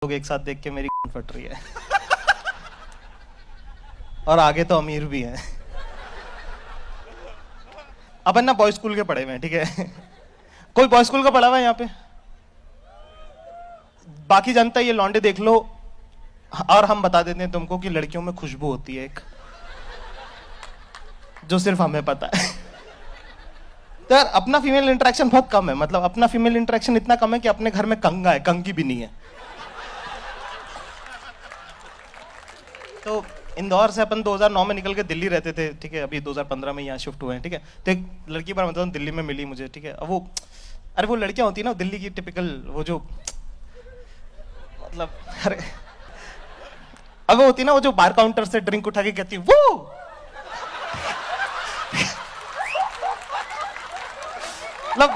लोग एक साथ देख के मेरी फट रही है और आगे तो अमीर भी हैं। अपन ना बॉय स्कूल के पढ़े हुए हैं, ठीक है। कोई बॉय स्कूल का पढ़ा हुआ है यहाँ पे? बाकी जनता ये लौंडे देख लो, और हम बता देते हैं तुमको कि लड़कियों में खुशबू होती है एक, जो सिर्फ हमें पता है। तो यार अपना फीमेल इंटरेक्शन बहुत कम है, मतलब अपना फीमेल इंटरेक्शन इतना कम है कि अपने घर में कंगा है, कंगी भी नहीं है। तो इंदौर से अपन 2009 में निकल के दिल्ली रहते थे, ठीक है। अभी 2015 में यहाँ शिफ्ट हुए हैं, ठीक है। तो एक लड़की पर मतलब दिल्ली में मिली मुझे, ठीक है। अब वो, अरे वो लड़कियां होती है ना दिल्ली की टिपिकल, वो जो मतलब, अरे अब वो होती है ना, वो जो बार काउंटर से ड्रिंक उठा के कहती है मतलब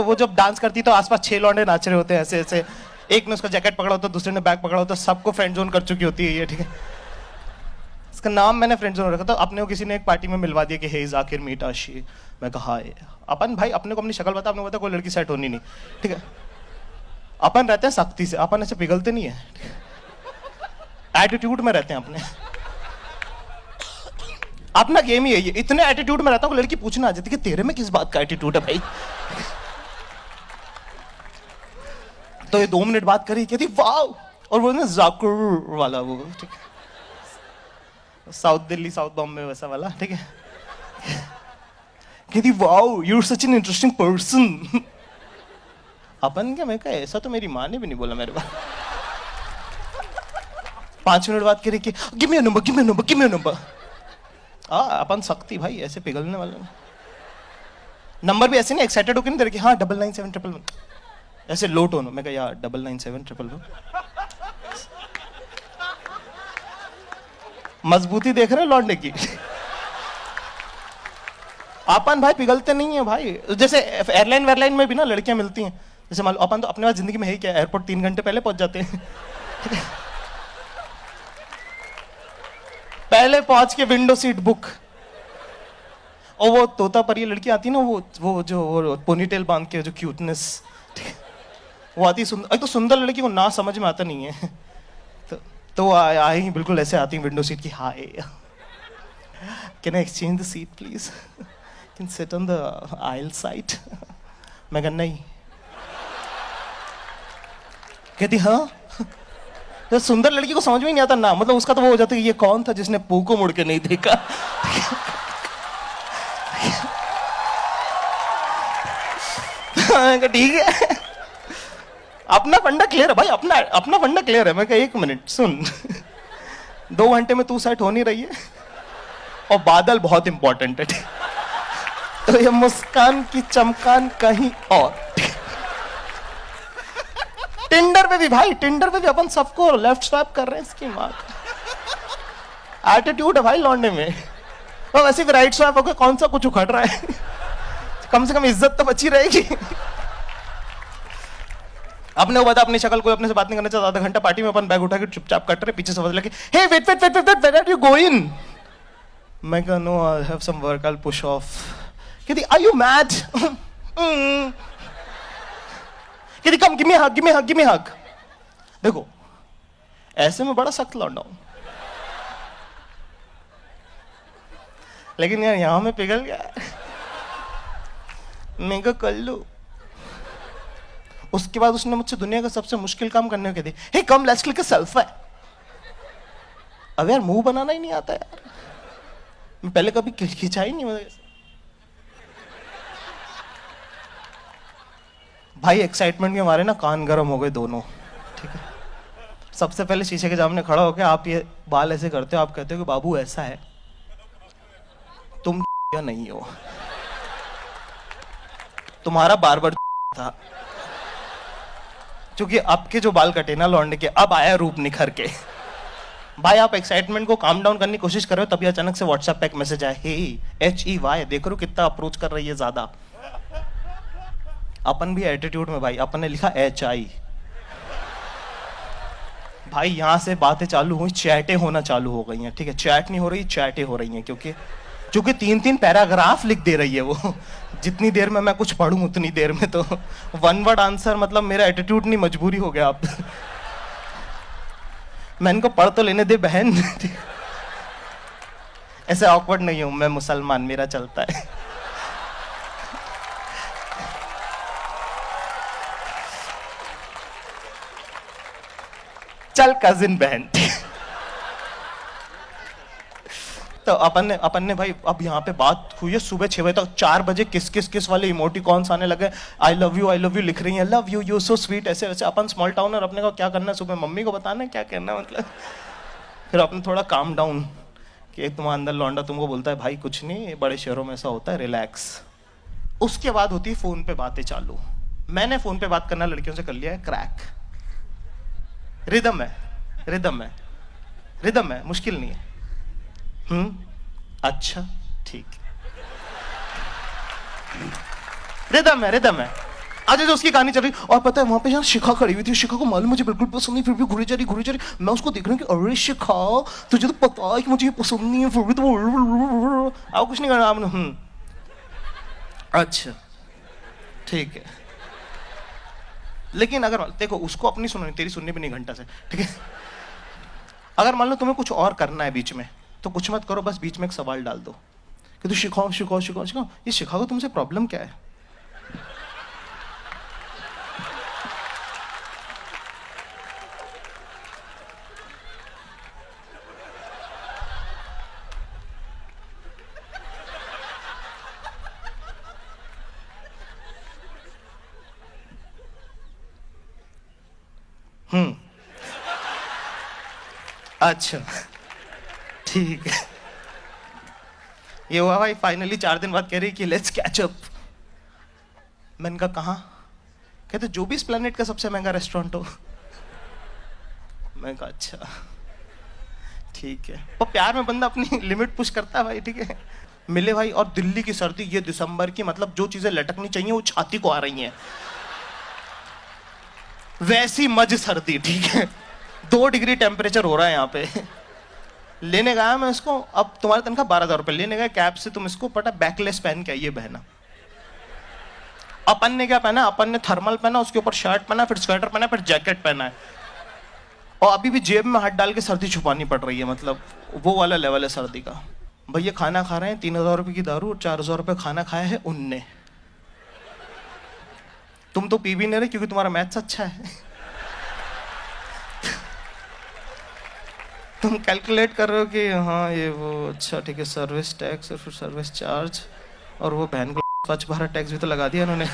वो जब डांस करती तो आसपास 6 लौंडे नाच रहे होते हैं ऐसे ऐसे। एक ने उसका जैकेट पकड़ा होता, दूसरे ने बैग पकड़ा होता, सबको फ्रेंड जोन कर चुकी होती है ये, ठीक है। इसका नाम मैंने फ्रेंड जोन रखा था। अपने को किसी ने एक पार्टी में मिलवा दिया कि हे जाकिर मीट आशी। मैं कहा हाय। अपन भाई अपने को अपनी शक्ल बता, अपने को बता कोई लड़की सेट होनी नहीं, ठीक है। अपन रहते हैं सख्ती से, अपन ऐसे पिघलते नहीं है, एटीट्यूड में रहते हैं अपने। अपना गेम ही है ये, इतने एटीट्यूड में रहता हूँ लड़की पूछना आ जाती है कि तेरे में किस बात का एटीट्यूड है भाई। तो ये 2 मिनट बात करी, कहती वाह, और वो ना जाकिर वाला वो, ठीक है, साउथ दिल्ली साउथ बॉम्बे वैसा वाला, ठीक है। कहती wow you are such an interesting person. अपन क्या, मैं कहा ऐसा तो मेरी माँ ने भी नहीं बोला मेरे बारे। 5 मिनट बात करी कि give me a number, give me a number, give me a number. अपन सख्ती भाई, ऐसे पिघलने वाले नंबर भी ऐसे नहीं एक्साइटेड होकर नहीं दे रहे कि हाँ 99711 ऐसे लो टोन। मैं कहा यार 99711 मजबूती देख रहे लौंडे की। अपन भाई पिघलते नहीं है भाई। जैसे एयरलाइन वेयरलाइन में भी ना लड़कियां मिलती हैं, जैसे मान लो अपन तो अपने पास जिंदगी में है ही क्या, एयरपोर्ट 3 घंटे पहले पहुंच जाते हैं। पहले पहुंच के विंडो सीट बुक। और वो तोता परी लड़की आती है ना, वो जो वो पोनीटेल बांध के, जो क्यूटनेस, वो आती सुंदर। तो सुंदर लड़की को ना समझ में आता नहीं है, तो आई बिल्कुल ऐसे आती विंडो सीट की, hi can I exchange the seat please, can sit on the aisle side. मैं कहा नहीं। कहती हाँ। तो सुंदर लड़की को समझ में नहीं आता ना, मतलब उसका तो वो हो जाता है ये कौन था जिसने पू को मुड़ के नहीं देखा। ठीक है, अपना फंडा क्लियर है भाई, अपना फंडा क्लियर है। मैं कहा 1 मिनट सुन, 2 घंटे में तू सेट हो नहीं रही है, और बादल बहुत इंपॉर्टेंट है, तो ये मुस्कान की चमकान कहीं और। टिंडर पे भी भाई, टिंडर पे भी अपन सबको लेफ्ट स्वाइप कर रहे हैं, इसकी माँ का एटीट्यूड है भाई लौंडे में। तो वैसे भी राइट स्वाइप होकर कौन सा कुछ उखड़ रहा है, कम से कम इज्जत तो बची रहेगी। अपने को बता अपनी शक्ल, कोई अपने से बात नहीं करना चाहता, आधा घंटा पार्टी में अपन बैग उठा के चुपचाप कट रहे, पीछे से आवाज लगी hey wait wait wait wait wait where are you going. मैं कहा no I have some work, I will push off. कहती आर यू मैड। कहती come give me hug, give me hug, give me hug. देखो ऐसे में बड़ा सख्त लौंडा हूं, लेकिन यार यहां में पिघल गया। मैं कहा कर लो। उसके बाद उसने मुझसे दुनिया का सबसे मुश्किल काम करने को कह दिया, hey come let's click a selfie. अब यार मुंह बनाना ही नहीं आता यार, मैं पहले कभी खिंचा ही नहीं। भाई एक्साइटमेंट के मारे ना कान गर्म हो गए दोनों, ठीक है। सबसे पहले शीशे के सामने खड़ा होकर आप ये बाल ऐसे करते हो, आप कहते हो कि बाबू ऐसा है, तुम या नहीं हो, तुम्हारा बार्बर था, क्योंकि आपके जो बाल कटे ना लौंडे के, अब आया रूप निखर के। भाई आप एक्साइटमेंट को काम डाउन करने की कोशिश कर रहे हो, तभी अचानक से व्हाट्सएप पे एक मैसेज आया, हे HEY, देख रहे हो कितना अप्रोच कर रही है ज्यादा। अपन भी एटीट्यूड में भाई, अपन ने लिखा HI। भाई यहां से बातें चालू हुई, चैटें होना चालू हो गई हैं, ठीक है। चैट नहीं हो रही, चैटें हो रही हैं, क्योंकि क्योंकि 3-3 पैराग्राफ लिख दे रही है वो। जितनी देर में मैं कुछ पढ़ूं उतनी देर में तो वन वर्ड आंसर, मतलब मेरा एटीट्यूड नहीं, मजबूरी हो गया आप। मैं इनको पढ़ तो लेने दे बहन। ऐसे ऑकवर्ड नहीं हूं मैं, मुसलमान, मेरा चलता है। चल कजिन बहन। तो अपन ने भाई, अब यहाँ पे बात हुई है सुबह 6 बजे तक। 4 बजे किस वाले इमोटिकॉन्स आने लगे, आई लव यू लिख रही हैं, love you, you so sweet, ऐसे वैसे। अपन स्मॉल टाउन, और अपने को क्या करना है, सुबह मम्मी को बताना है क्या करना है, मतलब। फिर अपने थोड़ा काम डाउन, कि एक तुम्हारा अंदर लौंडा तुमको बोलता है भाई कुछ नहीं, बड़े शहरों में ऐसा होता है, रिलैक्स। उसके बाद होती है फोन पे बातें चालू। मैंने फोन पे बात करना लड़कियों से कर लिया है क्रैक। रिदम है, रिदम है, रिदम है, मुश्किल नहीं है। अच्छा ठीक, रिदम है, रिदम है। आज जो उसकी कहानी चल रही, और पता है वहां पे जहाँ शिखा खड़ी हुई थी, शिखा को मालूम मुझे बिल्कुल पसंद नहीं, फिर भी घुरी जा रही। मैं उसको देख रहा हूँ कि अरे शिखा, तुझे तो पता है कि मुझे ये पसंद नहीं है, फिर भी तो आप कुछ नहीं करना आपने। अच्छा ठीक है। लेकिन अगर देखो, उसको अपनी सुनो, तेरी सुननी भी नहीं घंटा से, ठीक है। अगर मान लो तुम्हें कुछ और करना है बीच में, तो कुछ मत करो, बस बीच में एक सवाल डाल दो कि तू शिखाओ। ये शिखाओ, तुमसे प्रॉब्लम क्या है? अच्छा ठीक है। ये हुआ भाई, फाइनली 4 दिन बाद कह रही कि लेट्स कैच अप। मैंने कहा कहाँ? कहते जो भी इस प्लेनेट का सबसे महंगा रेस्टोरेंट हो। मैंने कहा अच्छा ठीक है। और प्यार में बंदा अपनी लिमिट पुश करता है भाई, ठीक है। मिले भाई, और दिल्ली की सर्दी, ये दिसंबर की, मतलब जो चीजें लटकनी चाहिए वो छाती को आ रही हैं, वैसी मज सर्दी, ठीक है। 2 डिग्री टेम्परेचर हो रहा है यहाँ पे। लेने गया मैं इसको, अब तुम्हारी तनख्वाह 12,000 रुपए, लेने गया कैब से, तुम इसको पता बैकलेस पहन के आइए बहना। अपन ने क्या पहना, अपन ने थर्मल पहना, उसके ऊपर शर्ट पहना, फिर स्वेटर पहना, फिर जैकेट पहना है, और अभी भी जेब में हाथ डाल के सर्दी छुपानी पड़ रही है, मतलब वो वाला लेवल है सर्दी का। भैया खाना खा रहे हैं, 3,000 रुपए की दारू और 4,000 रुपए खाना खाया है उनने। तुम तो पी भी नहीं रहे क्योंकि तुम्हारा मैथ्स अच्छा है। तुम कैलकुलेट कर रहे हो कि हाँ ये वो, अच्छा ठीक है, सर्विस टैक्स और फिर सर्विस चार्ज, और वो बहन को स्वच्छ भारत टैक्स भी तो लगा दिया उन्होंने।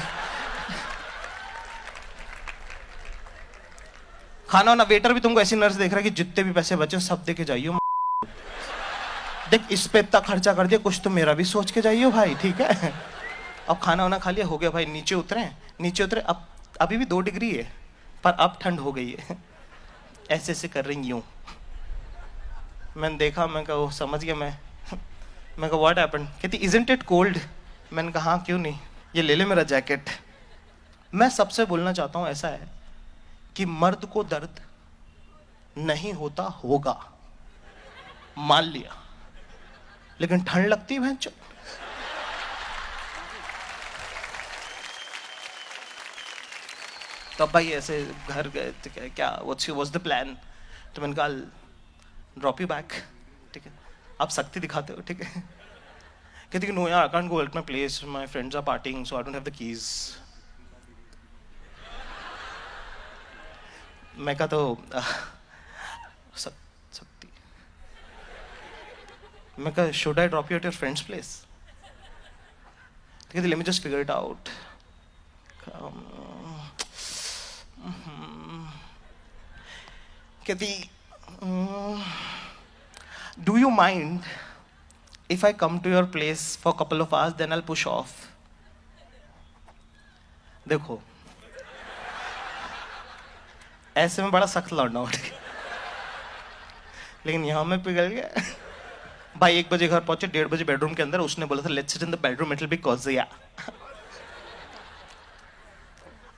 खाना वाना, वेटर भी तुमको ऐसी नर्स देख रहा है कि जितने भी पैसे बचे सब दे के जाइयो। देख इस पे इतना खर्चा कर दिया, कुछ तो मेरा भी सोच के जाइयो भाई, ठीक है। अब खाना वाना खा लिया, हो गया भाई, नीचे उतरे। अब अभी भी 2 डिग्री है, पर अब ठंड हो गई है। ऐसे ऐसे कर रही यूं। मैंने देखा, मैं कहा वो समझ गया। मैं कहा व्हाट हैपेंड? कहती इजंट इट कोल्ड? मैंने कहा हाँ क्यों नहीं, ये ले ले मेरा जैकेट। मैं सबसे बोलना चाहता हूँ ऐसा है कि मर्द को दर्द नहीं होता होगा, मान लिया, लेकिन ठंड लगती है भैंचो। तब भाई ऐसे घर गए तो क्या व्हाट्स द प्लान? तो मैंने कहा ड्रॉप यू बैक, ठीक है, आप शक्ति दिखाते हो, ठीक है। कहती कि नो यार, I can't go at my place, my friends are parting, so I don't have the keys. मैं कहा तो शक्ति, मैं कहा should I drop you at your friends place? कहती let me just figure it out. कहती do you mind if I come to your place for a couple of hours, then I'll push off? देखो ऐसे में बड़ा सख्त लौटना उठ गया, लेकिन यहाँ में पिघल गया भाई। 1 बजे घर पहुंचे, 1:30 बजे बेडरूम के अंदर, उसने बोला था let's sit in the bedroom, it will be Kojiya.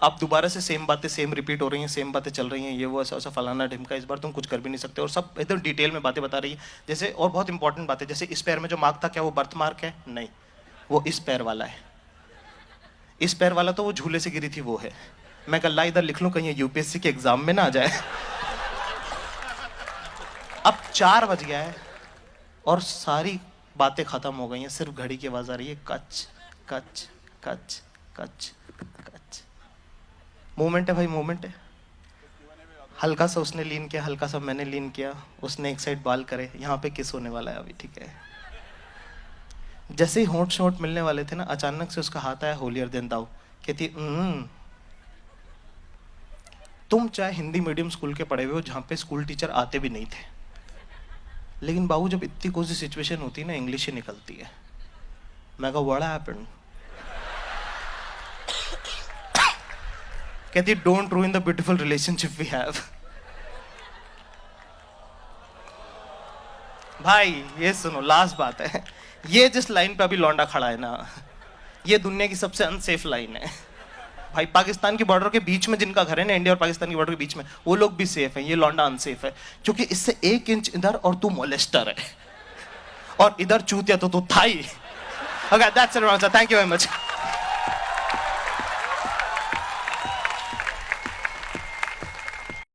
आप दोबारा से सेम बातें सेम रिपीट हो रही हैं, सेम बातें चल रही हैं, ये वो ऐसा ऐसा फलाना ढिमका, इस बार तुम कुछ कर भी नहीं सकते, और सब एकदम डिटेल में बातें बता रही है जैसे। और बहुत इंपॉर्टेंट बात है, जैसे इस पैर में जो मार्क था क्या वो बर्थ मार्क है? नहीं, वो इस पैर वाला है। इस पैर वाला तो वो झूले से गिरी थी वो है। मैं कल इधर लिख लूं कहीं यूपीएससी के एग्जाम में ना आ जाए। अब 4 बज गया है और सारी बातें खत्म हो गई हैं, सिर्फ घड़ी की आवाज आ रही है, कच कच कच कच कच। मूवमेंट है भाई, मूवमेंट है। हल्का सा उसने लीन किया, हल्का सा मैंने लीन किया, उसने एक साइड बाल करे, यहाँ पे किस होने वाला है अभी, ठीक है। जैसे ही होंठ से होंठ मिलने वाले थे ना, अचानक से उसका हाथ आया होलियर देन दाऊ, कहती तुम चाहे हिंदी मीडियम स्कूल के पढ़े हुए हो जहाँ पे स्कूल टीचर आते भी नहीं थे, लेकिन बाबू जब इतनी कोई सी सिचुएशन होती है ना, इंग्लिश ही निकलती है। मैं कहा व्हाट हैपेंड? कहती don't ruin the beautiful relationship we have. भाई ये सुनो, लास्ट बात है, ये जिस लाइन पे अभी लौंडा खड़ा है ना, ये दुनिया की सबसे अनसेफ लाइन है भाई। पाकिस्तान की बॉर्डर के बीच में जिनका घर है ना, इंडिया और पाकिस्तान की बॉर्डर के बीच में, वो लोग भी सेफ हैं, ये लौंडा अनसेफ है, क्योंकि इससे 1 इंच इधर और तू मोलेस्टर है, और इधर चूतिया तो तू थाई। Okay, that's it, thank you very much.